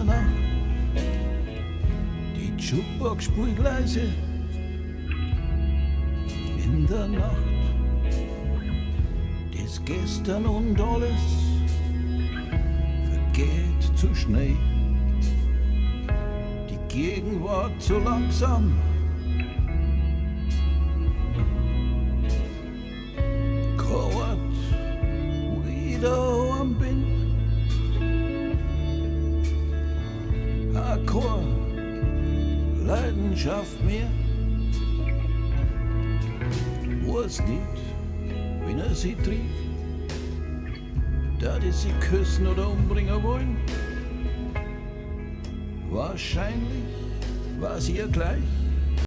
Nacht. Die Jukebox spielt leise in der Nacht. Das Gestern und alles vergeht zu schnell. Die Gegenwart zu langsam. Kauert, wieder am bin. Akkord, Leidenschaft mehr. Weiß nicht, wenn sie trieb, da die sie küssen oder umbringen wollen. Wahrscheinlich war sie ihr gleich.